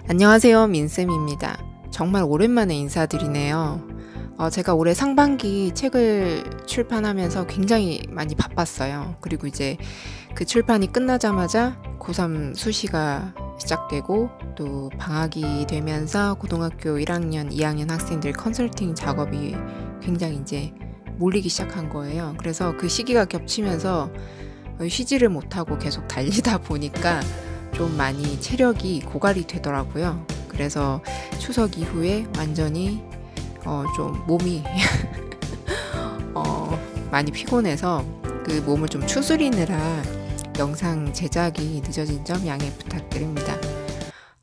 안녕하세요. 민쌤입니다. 정말 오랜만에 인사드리네요. 제가 올해 상반기 책을 출판하면서 굉장히 많이 바빴어요. 그리고 이제 그 출판이 끝나자마자 고3 수시가 시작되고 또 방학이 되면서 고등학교 1학년, 2학년 학생들 컨설팅 작업이 굉장히 이제 몰리기 시작한 거예요. 그래서 그 시기가 겹치면서 쉬지를 못하고 계속 달리다 보니까 좀 많이 체력이 고갈이 되더라고요. 그래서 추석 이후에 완전히 좀 몸이 많이 피곤해서 그 몸을 좀 추스리느라 영상 제작이 늦어진 점 양해 부탁드립니다.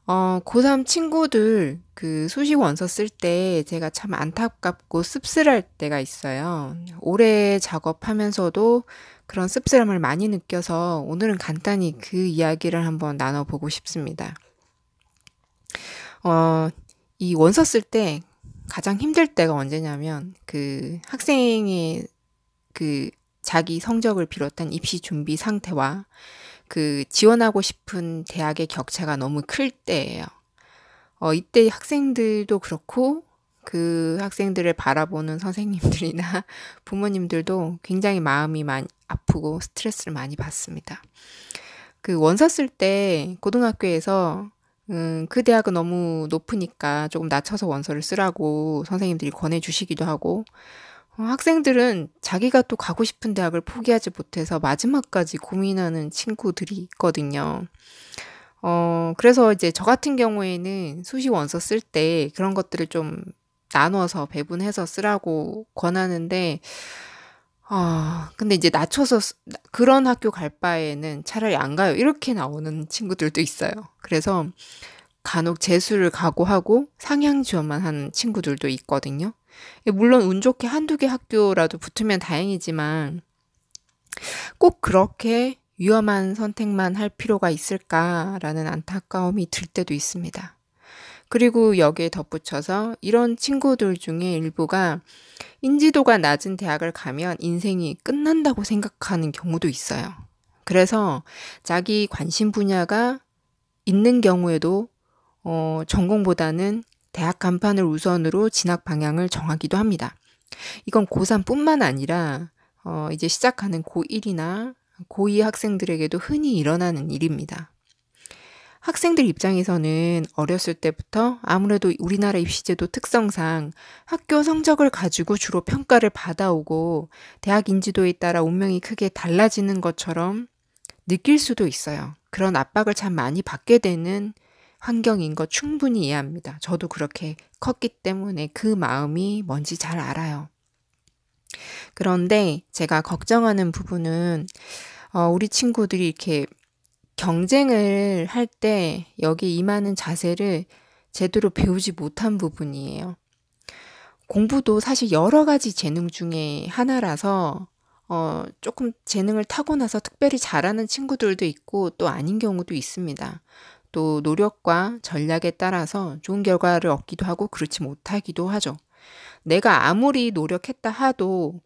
고3 친구들 그 수시 원서 쓸 때 제가 참 안타깝고 씁쓸할 때가 있어요. 오래 작업하면서도 그런 씁쓸함을 많이 느껴서 오늘은 간단히 그 이야기를 한번 나눠보고 싶습니다. 이 원서 쓸 때 가장 힘들 때가 언제냐면 그 학생의 그 자기 성적을 비롯한 입시 준비 상태와 그 지원하고 싶은 대학의 격차가 너무 클 때예요. 이때 학생들도 그렇고 그 학생들을 바라보는 선생님들이나 부모님들도 굉장히 마음이 많이 아프고 스트레스를 많이 받습니다. 그 원서 쓸 때 고등학교에서 그 대학은 너무 높으니까 조금 낮춰서 원서를 쓰라고 선생님들이 권해주시기도 하고 학생들은 자기가 또 가고 싶은 대학을 포기하지 못해서 마지막까지 고민하는 친구들이 있거든요. 그래서 이제 저 같은 경우에는 수시 원서 쓸 때 그런 것들을 좀 나눠서 배분해서 쓰라고 권하는데, 근데 이제 낮춰서 그런 학교 갈 바에는 차라리 안 가요. 이렇게 나오는 친구들도 있어요. 그래서 간혹 재수를 각오하고 상향 지원만 하는 친구들도 있거든요. 물론 운 좋게 한두 개 학교라도 붙으면 다행이지만 꼭 그렇게 위험한 선택만 할 필요가 있을까라는 안타까움이 들 때도 있습니다. 그리고 여기에 덧붙여서 이런 친구들 중에 일부가 인지도가 낮은 대학을 가면 인생이 끝난다고 생각하는 경우도 있어요. 그래서 자기 관심 분야가 있는 경우에도 전공보다는 대학 간판을 우선으로 진학 방향을 정하기도 합니다. 이건 고3뿐만 아니라 이제 시작하는 고1이나 고2 학생들에게도 흔히 일어나는 일입니다. 학생들 입장에서는 어렸을 때부터 아무래도 우리나라 입시제도 특성상 학교 성적을 가지고 주로 평가를 받아오고 대학 인지도에 따라 운명이 크게 달라지는 것처럼 느낄 수도 있어요. 그런 압박을 참 많이 받게 되는 환경인 거 충분히 이해합니다. 저도 그렇게 컸기 때문에 그 마음이 뭔지 잘 알아요. 그런데 제가 걱정하는 부분은 우리 친구들이 이렇게 경쟁을 할 때 여기 임하는 자세를 제대로 배우지 못한 부분이에요. 공부도 사실 여러 가지 재능 중에 하나라서 조금 재능을 타고나서 특별히 잘하는 친구들도 있고 또 아닌 경우도 있습니다. 또 노력과 전략에 따라서 좋은 결과를 얻기도 하고 그렇지 못하기도 하죠. 내가 아무리 노력했다 하도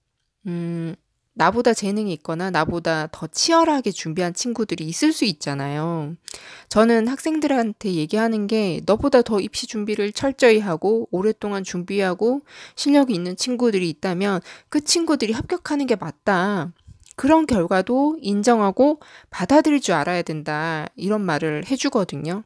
나보다 재능이 있거나 나보다 더 치열하게 준비한 친구들이 있을 수 있잖아요. 저는 학생들한테 얘기하는 게 너보다 더 입시 준비를 철저히 하고 오랫동안 준비하고 실력이 있는 친구들이 있다면 그 친구들이 합격하는 게 맞다. 그런 결과도 인정하고 받아들일 줄 알아야 된다. 이런 말을 해주거든요.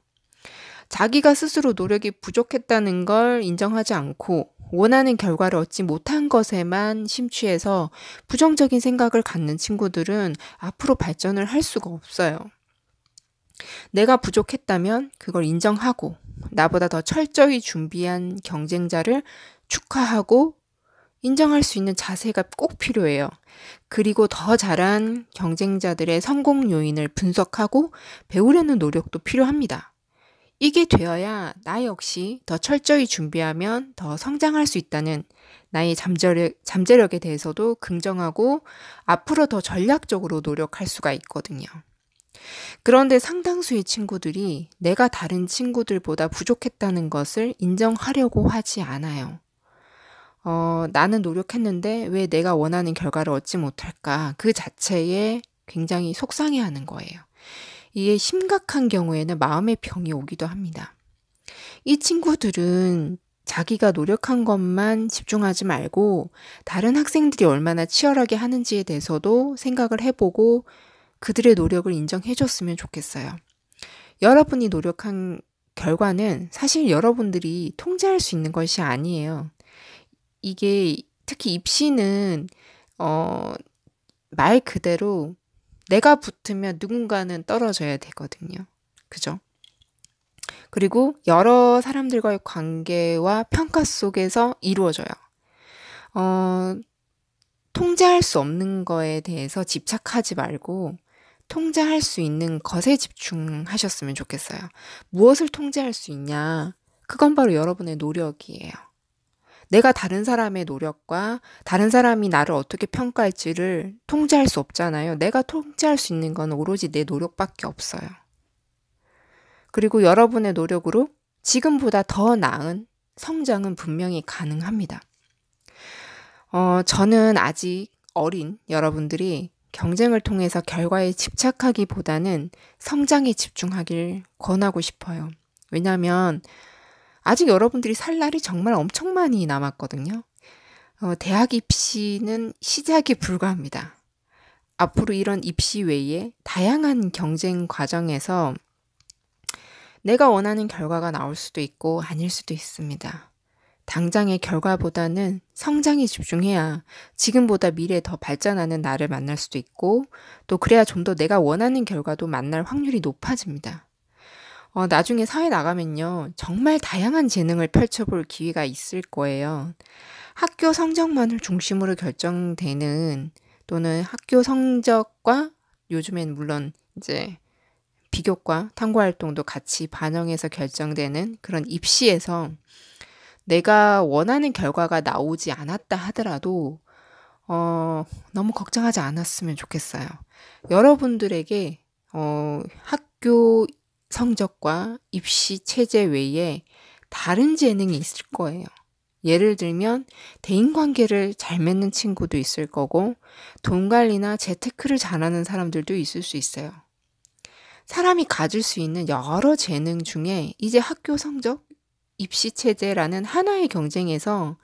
자기가 스스로 노력이 부족했다는 걸 인정하지 않고 원하는 결과를 얻지 못한 것에만 심취해서 부정적인 생각을 갖는 친구들은 앞으로 발전을 할 수가 없어요. 내가 부족했다면 그걸 인정하고 나보다 더 철저히 준비한 경쟁자를 축하하고 인정할 수 있는 자세가 꼭 필요해요. 그리고 더 잘한 경쟁자들의 성공 요인을 분석하고 배우려는 노력도 필요합니다. 이게 되어야 나 역시 더 철저히 준비하면 더 성장할 수 있다는 나의 잠재력에 대해서도 긍정하고 앞으로 더 전략적으로 노력할 수가 있거든요. 그런데 상당수의 친구들이 내가 다른 친구들보다 부족했다는 것을 인정하려고 하지 않아요. 나는 노력했는데 왜 내가 원하는 결과를 얻지 못할까? 그 자체에 굉장히 속상해하는 거예요. 이게 심각한 경우에는 마음의 병이 오기도 합니다. 이 친구들은 자기가 노력한 것만 집중하지 말고 다른 학생들이 얼마나 치열하게 하는지에 대해서도 생각을 해보고 그들의 노력을 인정해줬으면 좋겠어요. 여러분이 노력한 결과는 사실 여러분들이 통제할 수 있는 것이 아니에요. 이게 특히 입시는 말 그대로 내가 붙으면 누군가는 떨어져야 되거든요. 그죠? 그리고 여러 사람들과의 관계와 평가 속에서 이루어져요. 어, 통제할 수 없는 거에 대해서 집착하지 말고 통제할 수 있는 것에 집중하셨으면 좋겠어요. 무엇을 통제할 수 있냐? 그건 바로 여러분의 노력이에요. 내가 다른 사람의 노력과 다른 사람이 나를 어떻게 평가할지를 통제할 수 없잖아요. 내가 통제할 수 있는 건 오로지 내 노력밖에 없어요. 그리고 여러분의 노력으로 지금보다 더 나은 성장은 분명히 가능합니다. 저는 아직 어린 여러분들이 경쟁을 통해서 결과에 집착하기보다는 성장에 집중하길 권하고 싶어요. 왜냐하면 아직 여러분들이 살 날이 정말 엄청 많이 남았거든요. 대학 입시는 시작이 불과합니다. 앞으로 이런 입시 외에 다양한 경쟁 과정에서 내가 원하는 결과가 나올 수도 있고 아닐 수도 있습니다. 당장의 결과보다는 성장에 집중해야 지금보다 미래에 더 발전하는 나를 만날 수도 있고 또 그래야 좀 더 내가 원하는 결과도 만날 확률이 높아집니다. 나중에 사회 나가면요. 정말 다양한 재능을 펼쳐볼 기회가 있을 거예요. 학교 성적만을 중심으로 결정되는 또는 학교 성적과 요즘엔 물론 이제 비교과 탐구 활동도 같이 반영해서 결정되는 그런 입시에서 내가 원하는 결과가 나오지 않았다 하더라도 너무 걱정하지 않았으면 좋겠어요. 여러분들에게 학교 성적과 입시 체제 외에 다른 재능이 있을 거예요. 예를 들면 대인관계를 잘 맺는 친구도 있을 거고 돈 관리나 재테크를 잘하는 사람들도 있을 수 있어요. 사람이 가질 수 있는 여러 재능 중에 이제 학교 성적, 입시 체제라는 하나의 경쟁에서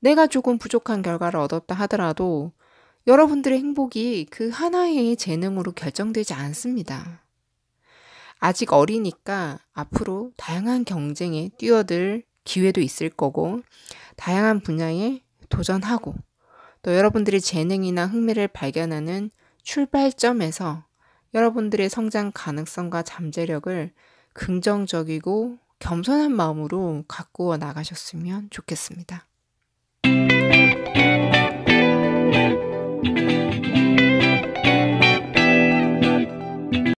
내가 조금 부족한 결과를 얻었다 하더라도 여러분들의 행복이 그 하나의 재능으로 결정되지 않습니다. 아직 어리니까 앞으로 다양한 경쟁에 뛰어들 기회도 있을 거고 다양한 분야에 도전하고 또 여러분들의 재능이나 흥미를 발견하는 출발점에서 여러분들의 성장 가능성과 잠재력을 긍정적이고 겸손한 마음으로 가꾸어 나가셨으면 좋겠습니다.